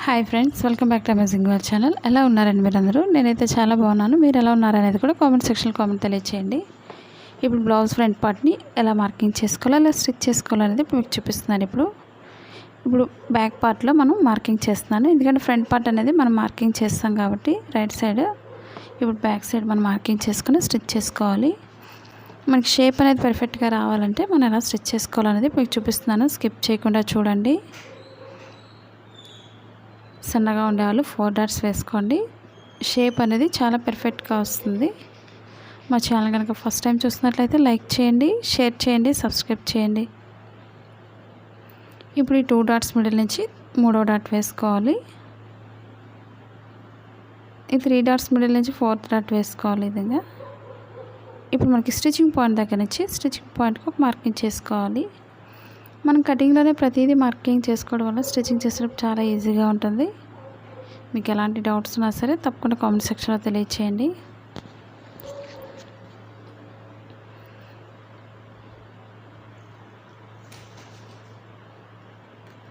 Hi friends, welcome back to amazing word channel. ఎలా ఉన్నారండి మీరందరూ? నేనైతే చాలా బాగున్నాను. మీరు ఎలా ఉన్నారనేది కూడా కామెంట్ సెక్షన్లో కామెంట్ తెలియచేయండి. ఇప్పుడు బ్లౌజ్ ఫ్రంట్ పార్ట్ని ఎలా మార్కింగ్ చేసుకోవాలో, ఎలా స్టిచ్ చేసుకోవాలనేది ఇప్పుడు మీకు చూపిస్తున్నాను. ఇప్పుడు బ్యాక్ పార్ట్లో మనం మార్కింగ్ చేస్తున్నాను, ఎందుకంటే ఫ్రంట్ పార్ట్ అనేది మనం మార్కింగ్ చేస్తాం కాబట్టి రైట్ సైడ్. ఇప్పుడు బ్యాక్ సైడ్ మనం మార్కింగ్ చేసుకుని స్టిచ్ చేసుకోవాలి. మనకి షేప్ అనేది పర్ఫెక్ట్గా రావాలంటే మనం ఎలా స్టిచ్ చేసుకోవాలనేది మీకు చూపిస్తున్నాను. స్కిప్ చేయకుండా చూడండి. సన్నగా ఉండేవాళ్ళు 4 డాట్స్ వేసుకోండి. షేప్ అనేది చాలా పర్ఫెక్ట్గా వస్తుంది. మా ఛానల్ కనుక ఫస్ట్ టైం చూస్తున్నట్లయితే లైక్ చేయండి, షేర్ చేయండి, సబ్స్క్రైబ్ చేయండి. ఇప్పుడు ఈ 2 డాట్స్ మిడిల్ నుంచి 3వ డాట్ వేసుకోవాలి. ఈ 3 డాట్స్ మిడిల్ నుంచి 4th డాట్ వేసుకోవాలి. ఈ విధంగా ఇప్పుడు మనకి స్టిచ్చింగ్ పాయింట్ దగ్గర నుంచి స్టిచ్చింగ్ పాయింట్కి ఒక మార్కింగ్ చేసుకోవాలి. మనం కటింగ్లోనే ప్రతిదీ మార్కింగ్ చేసుకోవడం వల్ల స్టిచ్చింగ్ చేసేటప్పుడు చాలా ఈజీగా ఉంటుంది. మీకు ఎలాంటి డౌట్స్ ఉన్నా సరే తప్పకుండా కామెంట్ సెక్షన్లో తెలియచేయండి.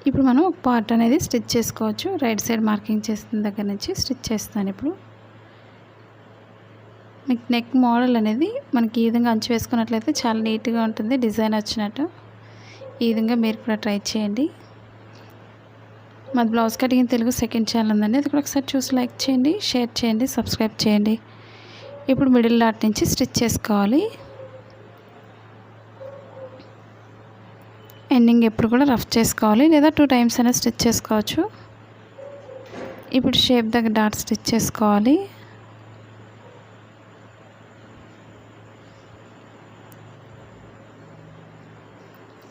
ఇప్పుడు మనం ఒక పార్ట్ అనేది స్టిచ్ చేసుకోవచ్చు. రైట్ సైడ్ మార్కింగ్ చేసిన దగ్గర నుంచి స్టిచ్ చేస్తాను. ఇప్పుడు మీకు నెక్ మోడల్ అనేది మనకి ఈ విధంగా అంచు వేసుకున్నట్లయితే చాలా నీట్గా ఉంటుంది, డిజైన్ వచ్చినట్టు. ఈ విధంగా మీరు కూడా ట్రై చేయండి. మా blouse cutting Telugu second channel ఉందండి, అది కూడా ఒకసారి చూసి లైక్ చేయండి, షేర్ చేయండి, సబ్స్క్రైబ్ చేయండి. ఇప్పుడు మిడిల్ డాట్ నుంచి స్టిచ్ చేసుకోవాలి. ఎండింగ్ ఎప్పుడు కూడా రఫ్ చేసుకోవాలి, లేదా 2 టైమ్స్ అయినా స్టిచ్ చేసుకోవచ్చు. ఇప్పుడు షేప్ దగ్గర డాట్ స్టిచ్ చేసుకోవాలి.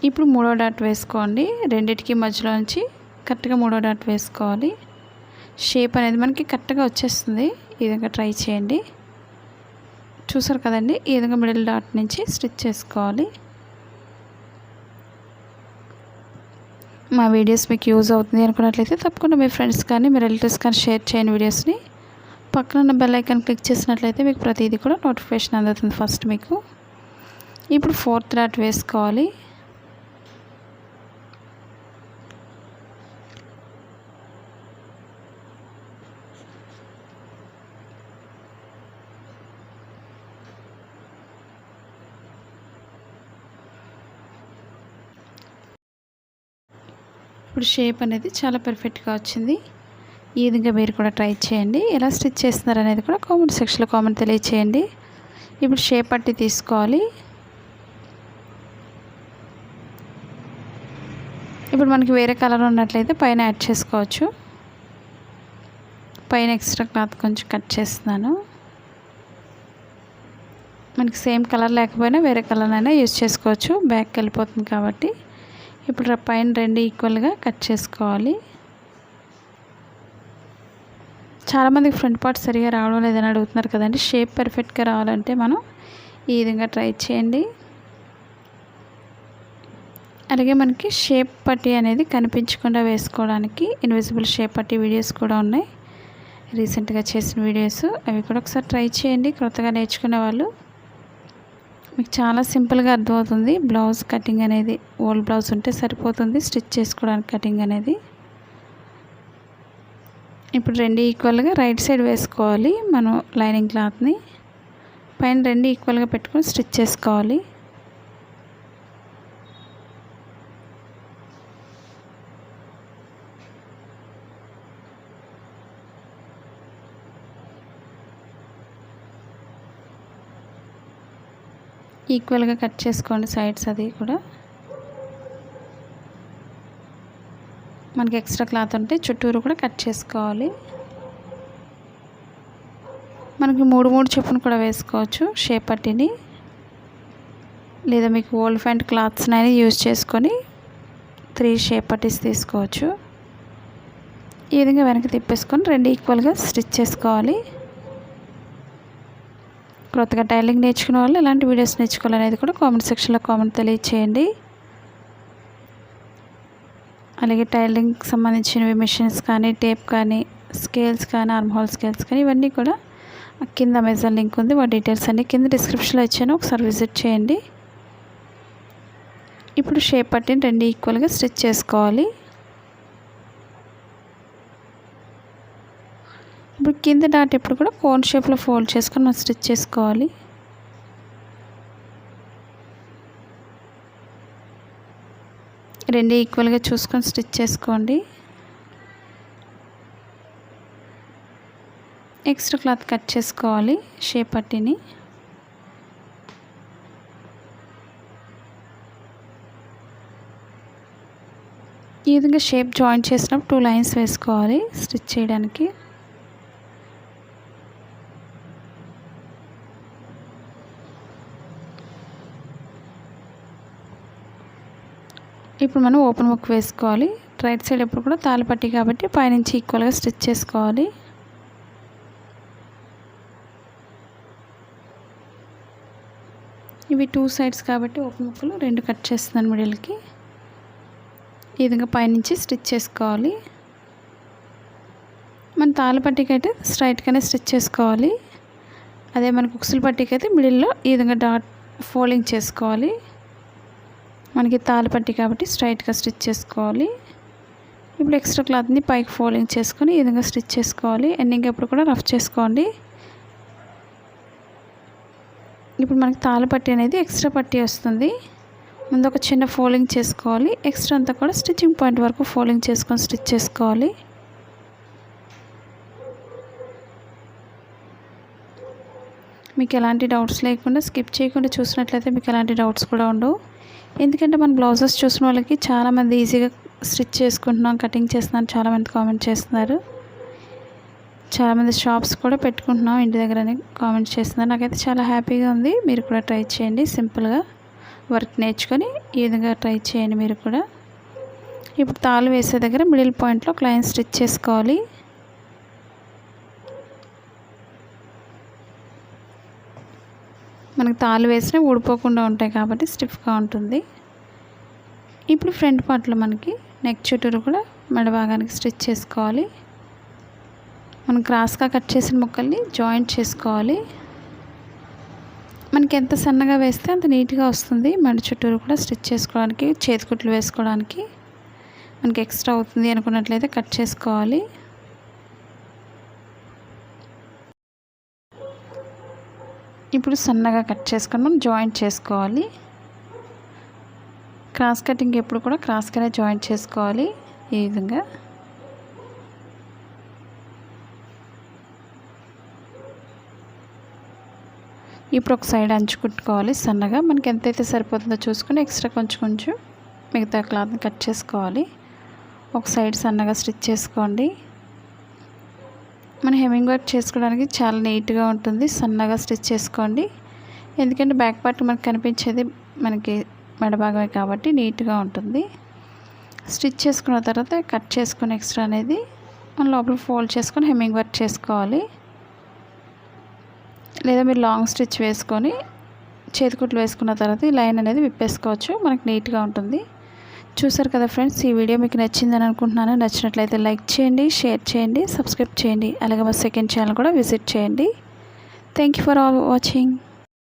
ఇప్పుడు 3వ డాట్ వేసుకోండి. రెండిటికి మధ్యలో నుంచి కరెక్ట్గా 3వ డాట్ వేసుకోవాలి. షేప్ అనేది మనకి కరెక్ట్గా వచ్చేస్తుంది. ఈ విధంగా ట్రై చేయండి. చూసారు కదండి, ఈ విధంగా మిడిల్ డాట్ నుంచి స్టిచ్ చేసుకోవాలి. మా వీడియోస్ మీకు యూజ్ అవుతుంది అనుకున్నట్లయితే తప్పకుండా మీ ఫ్రెండ్స్ కానీ మీ రిలేటివ్స్ కానీ షేర్ చేయండి వీడియోస్ని. పక్కన ఉన్న బెల్ ఐకాన్ క్లిక్ చేసినట్లయితే మీకు ప్రతిదీ కూడా నోటిఫికేషన్ అందుతుంది ఫస్ట్ మీకు. ఇప్పుడు 4th డాట్ వేసుకోవాలి. ఇప్పుడు షేప్ అనేది చాలా పర్ఫెక్ట్గా వచ్చింది. ఈ విధంగా మీరు కూడా ట్రై చేయండి. ఎలా స్టిచ్ చేస్తున్నారు అనేది కూడా కామెంట్ సెక్షన్లో కామెంట్ తెలియచేయండి. ఇప్పుడు షేప్ పట్టి తీసుకోవాలి. ఇప్పుడు మనకి వేరే కలర్ ఉన్నట్లయితే పైన యాడ్ చేసుకోవచ్చు. పైన ఎక్స్ట్రా క్లాత్ కొంచెం కట్ చేస్తున్నాను. మనకి సేమ్ కలర్ లేకపోయినా వేరే కలర్ అయినా యూజ్ చేసుకోవచ్చు, బ్యాక్ వెళ్ళిపోతుంది కాబట్టి. ఇప్పుడు పైన 2 ఈక్వల్గా కట్ చేసుకోవాలి. చాలామందికి ఫ్రంట్ పార్ట్ సరిగా రావడం లేదని అడుగుతున్నారు కదండి. షేప్ పర్ఫెక్ట్గా రావాలంటే మనం ఈ విధంగా ట్రై చేయండి. అలాగే మనకి షేప్ పట్టీ అనేది కనిపించకుండా వేసుకోవడానికి ఇన్విజిబుల్ షేప్ పట్టీ వీడియోస్ కూడా ఉన్నాయి, రీసెంట్గా చేసిన వీడియోస్. అవి కూడా ఒకసారి ట్రై చేయండి. కొత్తగా నేర్చుకునే వాళ్ళు మీకు చాలా సింపుల్గా అర్థమవుతుంది. బ్లౌజ్ కటింగ్ అనేది ఓల్డ్ బ్లౌజ్ ఉంటే సరిపోతుంది స్టిచ్ చేసుకోవడానికి కటింగ్ అనేది. ఇప్పుడు 2 ఈక్వల్గా రైట్ సైడ్ వేసుకోవాలి. మనం లైనింగ్ క్లాత్ని పైన 2 ఈక్వల్గా పెట్టుకొని స్టిచ్ చేసుకోవాలి. ఈక్వల్గా కట్ చేసుకోండి సైడ్స్. అది కూడా మనకి ఎక్స్ట్రా క్లాత్ ఉంటే చుట్టూరు కూడా కట్ చేసుకోవాలి. మనకి 3 చొప్పున కూడా వేసుకోవచ్చు షేప్ పట్టీని, లేదా మీకు ఓల్డ్ ఫ్యాంట్ క్లాత్స్ని అయినా యూజ్ చేసుకొని 3 షేప్ పట్టీస్ తీసుకోవచ్చు. ఈ విధంగా వెనక్కి తిప్పేసుకొని 2 ఈక్వల్గా స్టిచ్ చేసుకోవాలి. కొత్తగా టైలింగ్ నేర్చుకునే వాళ్ళు ఎలాంటి వీడియోస్ నేర్చుకోవాలనేది కూడా కామెంట్ సెక్షన్లో కామెంట్ తెలియచేయండి. అలాగే టైలింగ్కి సంబంధించినవి మిషన్స్ కానీ, టేప్ కానీ, స్కేల్స్ కానీ, ఆర్మ్ హోల్ స్కేల్స్ కానీ ఇవన్నీ కూడా కింద అమెజాన్ లింక్ ఉంది, వాటి డీటెయిల్స్ అన్నీ కింద డిస్క్రిప్షన్లో ఇచ్చాను, ఒకసారి విజిట్ చేయండి. ఇప్పుడు షేప్ పట్టిని 2 ఈక్వల్గా స్టిచ్ చేసుకోవాలి. ఇప్పుడు కింద డాట్ ఎప్పుడు కూడా కోన్ షేప్లో ఫోల్డ్ చేసుకొని మనం స్టిచ్ చేసుకోవాలి. రెండు ఈక్వల్గా చూసుకొని స్టిచ్ చేసుకోండి. ఎక్స్ట్రా క్లాత్ కట్ చేసుకోవాలి షేప్ పట్టిని. ఈ విధంగా షేప్ జాయిన్ చేసినప్పుడు 2 లైన్స్ వేసుకోవాలి స్టిచ్ చేయడానికి. ఇప్పుడు మనం ఓపెన్ ముక్ వేసుకోవాలి. రైట్ సైడ్ ఎప్పుడు కూడా తాళపట్టి కాబట్టి పైనుంచి ఈక్వల్గా స్టిచ్ చేసుకోవాలి. ఇవి 2 సైడ్స్ కాబట్టి ఓపెన్ ముక్కలు 2 కట్ చేస్తున్నాను మిడిల్కి. ఈ విధంగా పైనుంచి స్టిచ్ చేసుకోవాలి. మన తాళపట్టికి అయితే స్ట్రైట్గానే స్టిచ్ చేసుకోవాలి. అదే మనకు ఉక్సులు పట్టికి అయితే మిడిల్లో ఈ విధంగా డాట్ ఫోల్డింగ్ చేసుకోవాలి. మనకి తాళపట్టి కాబట్టి స్ట్రైట్గా స్టిచ్ చేసుకోవాలి. ఇప్పుడు ఎక్స్ట్రా క్లాత్ని పైకి ఫోల్డింగ్ చేసుకొని ఈ విధంగా స్టిచ్ చేసుకోవాలి. ఎండింగ్ ఎప్పుడు కూడా రఫ్ చేసుకోండి. ఇప్పుడు మనకి తాళపట్టి అనేది ఎక్స్ట్రా పట్టి వస్తుంది. ముందు ఒక చిన్న ఫోల్డింగ్ చేసుకోవాలి. ఎక్స్ట్రా అంతా కూడా స్టిచ్చింగ్ పాయింట్ వరకు ఫోల్డింగ్ చేసుకొని స్టిచ్ చేసుకోవాలి. మీకు ఎలాంటి డౌట్స్ లేకుండా స్కిప్ చేయకుండా చూసినట్లయితే మీకు ఎలాంటి డౌట్స్ కూడా ఉండవు. ఎందుకంటే మన బ్లౌజెస్ చూసిన వాళ్ళకి చాలామంది ఈజీగా స్టిచ్ చేసుకుంటున్నాం, కటింగ్ చేస్తున్నాం చాలామంది కామెంట్ చేస్తున్నారు. చాలామంది షాప్స్ కూడా పెట్టుకుంటున్నాం ఇంటి దగ్గరని కామెంట్ చేస్తున్నారు. నాకైతే చాలా హ్యాపీగా ఉంది. మీరు కూడా ట్రై చేయండి. సింపుల్గా వర్క్ నేర్చుకొని ఈ విధంగా ట్రై చేయండి మీరు కూడా. ఇప్పుడు తాళ్ళు వేసే దగ్గర మిడిల్ పాయింట్లో ఒక లైన్ స్టిచ్ చేసుకోవాలి. మనకి తాళ్ళు వేసినా ఊడిపోకుండా ఉంటాయి కాబట్టి స్టిఫ్గా ఉంటుంది. ఇప్పుడు ఫ్రంట్ పార్ట్లో మనకి నెక్ చుట్టూరు కూడా మెడ భాగానికి స్టిచ్ చేసుకోవాలి. మనం క్రాస్గా కట్ చేసిన ముక్కల్ని జాయింట్ చేసుకోవాలి. మనకి ఎంత సన్నగా వేస్తే అంత నీట్గా వస్తుంది. మెడ చుట్టూరు కూడా స్టిచ్ చేసుకోవడానికి, చేతికుట్లు వేసుకోవడానికి. మనకి ఎక్స్ట్రా అవుతుంది అనుకున్నట్లయితే కట్ చేసుకోవాలి. ఇప్పుడు సన్నగా కట్ చేసుకొని మనం జాయింట్ చేసుకోవాలి. క్రాస్ కటింగ్ ఎప్పుడు కూడా క్రాస్గానే జాయింట్ చేసుకోవాలి. ఈ విధంగా ఇప్పుడు ఒక సైడ్ అంచు కుట్టుకోవాలి సన్నగా. మనకి ఎంతైతే సరిపోతుందో చూసుకొని ఎక్స్ట్రా కొంచెం మిగతా క్లాత్ని కట్ చేసుకోవాలి. ఒక సైడ్ సన్నగా స్టిచ్ చేసుకోండి. మన హెమ్మింగ్ వర్క్ చేసుకోవడానికి చాలా నీట్గా ఉంటుంది. సన్నగా స్టిచ్ చేసుకోండి. ఎందుకంటే బ్యాక్ పార్ట్ మనకు కనిపించేది మనకి మెడ భాగమే కాబట్టి నీట్గా ఉంటుంది. స్టిచ్ చేసుకున్న తర్వాత కట్ చేసుకుని ఎక్స్ట్రా అనేది మన లోపల ఫోల్డ్ చేసుకొని హెమ్మింగ్ వర్క్ చేసుకోవాలి. లేదా మీరు లాంగ్ స్టిచ్ వేసుకొని చేతికుట్లు వేసుకున్న తర్వాత ఈ లైన్ అనేది విప్పేసుకోవచ్చు. మనకు నీట్గా ఉంటుంది. చూసారు కదా ఫ్రెండ్స్, ఈ వీడియో మీకు నచ్చిందని అనుకుంటున్నాను. నచ్చినట్లయితే లైక్ చేయండి, షేర్ చేయండి, సబ్స్క్రైబ్ చేయండి. అలాగే మా సెకండ్ ఛానల్ కూడా విజిట్ చేయండి. Thank you for all watching.